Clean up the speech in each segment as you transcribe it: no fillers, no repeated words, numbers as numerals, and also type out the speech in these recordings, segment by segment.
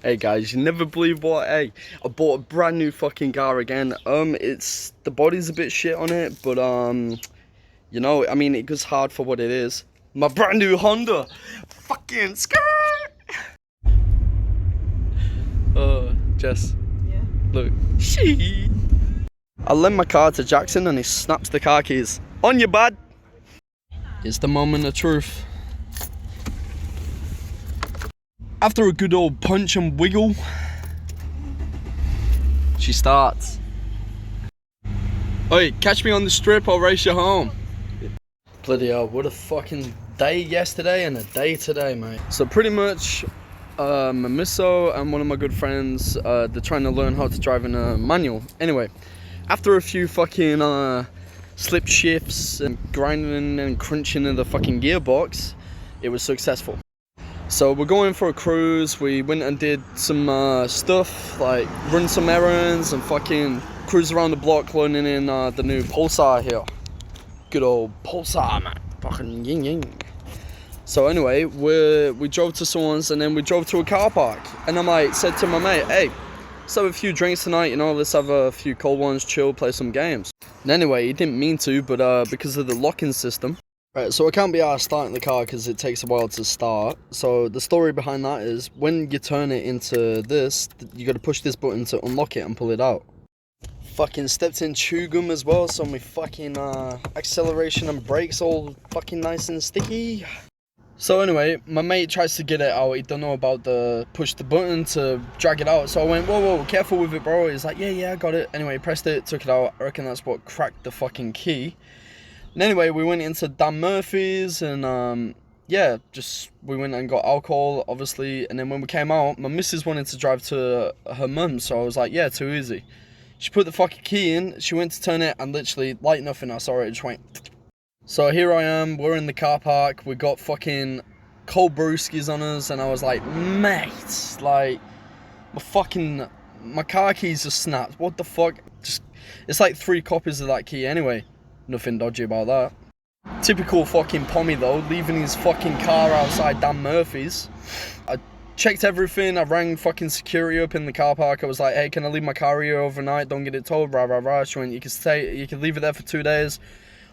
Hey guys, you never believe what, hey, I bought a brand new fucking car again. It's, the body's a bit shit on it, but you know, I mean, it goes hard for what it is. My brand new Honda, fucking skirt. Jess. Yeah. Look, she. I lend my car to Jackson and he snaps the car keys. On your bud. It's the moment of truth. After a good old punch and wiggle, she starts. Oi, catch me on the strip, I'll race you home. Bloody hell, what a fucking day yesterday and a day today, mate. So pretty much, Mamiso and one of my good friends, they're trying to learn how to drive in a manual. Anyway, after a few fucking slip shifts and grinding and crunching in the fucking gearbox, it was successful. So we're going for a cruise. We went and did some stuff, like run some errands and fucking cruise around the block learning in the new Pulsar here. Good old Pulsar, man. Fucking ying ying. So anyway, we drove to someone's and then we drove to a car park. And I'm like, said to my mate, hey, let's have a few drinks tonight, you know, let's have a few cold ones, chill, play some games. And anyway, he didn't mean to, but because of the locking system. Right, so I can't be arsed starting the car because it takes a while to start. So the story behind that is when you turn it into this, you got to push this button to unlock it and pull it out. Fucking stepped in chew gum as well, so my fucking acceleration and brakes all fucking nice and sticky. So anyway, my mate tries to get it out. He don't know about the push the button to drag it out. So I went, whoa, careful with it, bro. He's like, yeah, I got it. Anyway, pressed it, took it out. I reckon that's what cracked the fucking key. And anyway, we went into Dan Murphy's and yeah, just we went and got alcohol, obviously. And then when we came out, my missus wanted to drive to her mum, so I was like, yeah, too easy. She put the fucking key in, she went to turn it, and literally, like nothing, I saw it just went. So here I am, we're in the car park, we got fucking cold brewskis on us, and I was like, mate, like, my car keys just snapped. What the fuck? Just, it's like 3 copies of that key anyway. Nothing dodgy about that. Typical fucking Pommy though, leaving his fucking car outside Dan Murphy's. I checked everything, I rang fucking security up in the car park. I was like, hey, can I leave my car here overnight? Don't get it towed, rah rah rah. She went, you can leave it there for 2 days.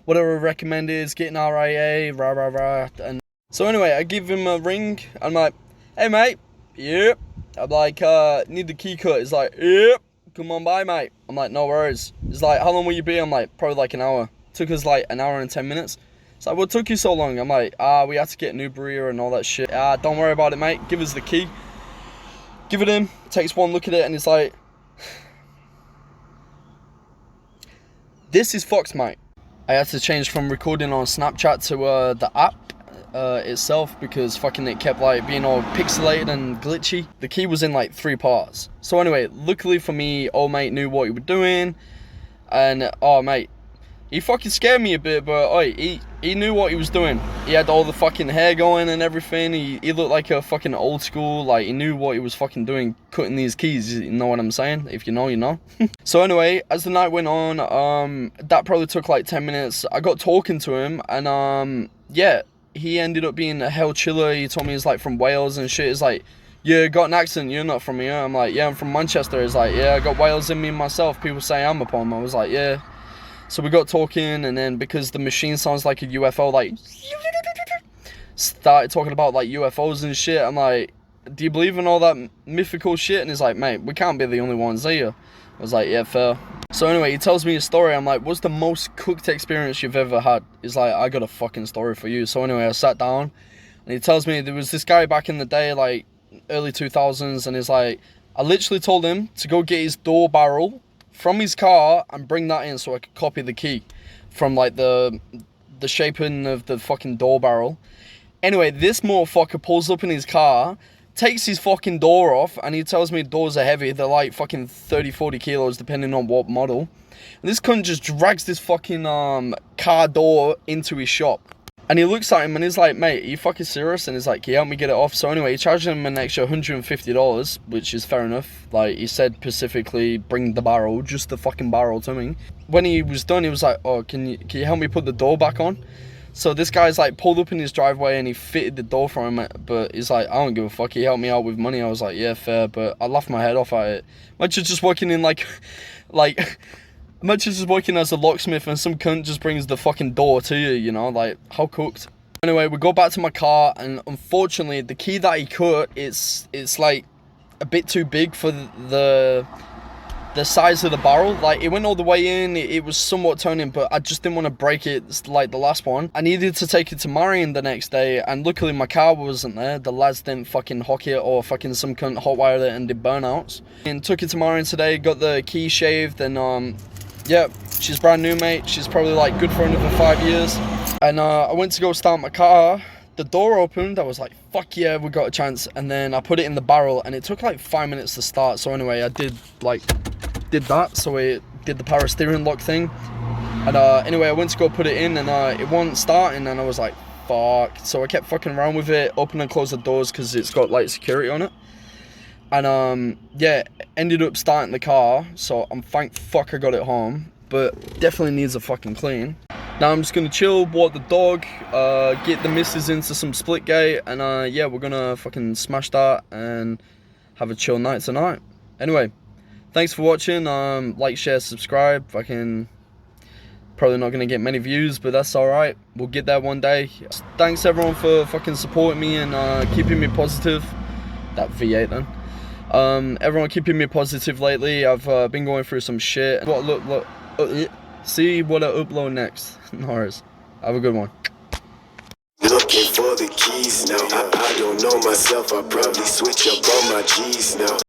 Whatever I recommend is get an RIA, rah rah rah. And so anyway, I give him a ring. I'm like, hey mate, yep. I'm like, need the key cut. He's like, yep, come on by mate. I'm like, no worries. He's like, how long will you be? I'm like, probably like an hour. Took us like an hour and 10 minutes. It's like, what took you so long? I'm like, we had to get an Uber here and all that shit. Don't worry about it, mate. Give us the key. Give it him. Takes one look at it and he's like, this is fucked, mate. I had to change from recording on Snapchat to the app itself because fucking it kept like being all pixelated and glitchy. The key was in like 3 parts. So anyway, luckily for me, old mate knew what he was doing. And, oh mate, he fucking scared me a bit, but oi, he knew what he was doing. He had all the fucking hair going and everything. He looked like a fucking old school, like he knew what he was fucking doing, cutting these keys, you know what I'm saying? If you know, you know. So anyway, as the night went on, that probably took like 10 minutes. I got talking to him and yeah, he ended up being a hell chiller. He told me he's like from Wales and shit. He's like, yeah, got an accent, you're not from here. I'm like, yeah, I'm from Manchester. He's like, yeah, I got Wales in me myself. People say I'm a Pom. I was like, yeah. So we got talking, and then because the machine sounds like a UFO, like, started talking about like UFOs and shit. I'm like, do you believe in all that mythical shit? And he's like, mate, we can't be the only ones here. I was like, yeah, fair. So anyway, he tells me a story. I'm like, what's the most cooked experience you've ever had? He's like, I got a fucking story for you. So anyway, I sat down, and he tells me there was this guy back in the day, like early 2000s, and he's like, I literally told him to go get his door barrel from his car and bring that in so I could copy the key from like the shaping of the fucking door barrel. Anyway, this motherfucker pulls up in his car, takes his fucking door off, and he tells me doors are heavy. They're like fucking 30-40 kilos depending on what model. And this cunt just drags this fucking car door into his shop. And he looks at him and he's like, mate, are you fucking serious? And he's like, can you help me get it off? So anyway, he charged him an extra $150, which is fair enough. Like, he said specifically, bring the barrel, just the fucking barrel to me. When he was done, he was like, oh, can you help me put the door back on? So this guy's like pulled up in his driveway and he fitted the door for him, but he's like, I don't give a fuck, he helped me out with money. I was like, yeah, fair, but I laughed my head off at it. Imagine just working in imagine just working as a locksmith and some cunt just brings the fucking door to you, you know, like, how cooked. Anyway, we go back to my car, and unfortunately, the key that he cut, it's like a bit too big for the size of the barrel. Like, it went all the way in, it was somewhat turning, but I just didn't want to break it like the last one. I needed to take it to Marion the next day, and luckily my car wasn't there. The lads didn't fucking hock it, or fucking some cunt hotwired it and did burnouts. And took it to Marion today, got the key shaved, and yeah, she's brand new, mate. She's probably like good for another 5 years. And I went to go start my car. The door opened. I was like, fuck yeah, we got a chance. And then I put it in the barrel, and it took like 5 minutes to start. So anyway, I did that. So it did the power steering lock thing. And anyway, I went to go put it in, and it wasn't starting. And I was like, fuck. So I kept fucking around with it, open and close the doors because it's got like security on it. And yeah, ended up starting the car. So I'm thank fuck I got it home. But definitely needs a fucking clean. Now I'm just gonna chill, walk the dog, get the missus into some splitgate, and yeah, we're gonna fucking smash that and have a chill night tonight. Anyway, thanks for watching. Like, share, subscribe. Fucking probably not gonna get many views, but that's alright. We'll get there one day. Thanks everyone for fucking supporting me and keeping me positive. That V8 then. Everyone keeping me positive lately. I've been going through some shit. Look. See what I upload next. No worries. Have a good one. Looking for the keys now. I don't know myself. I probably switch up on my G's now.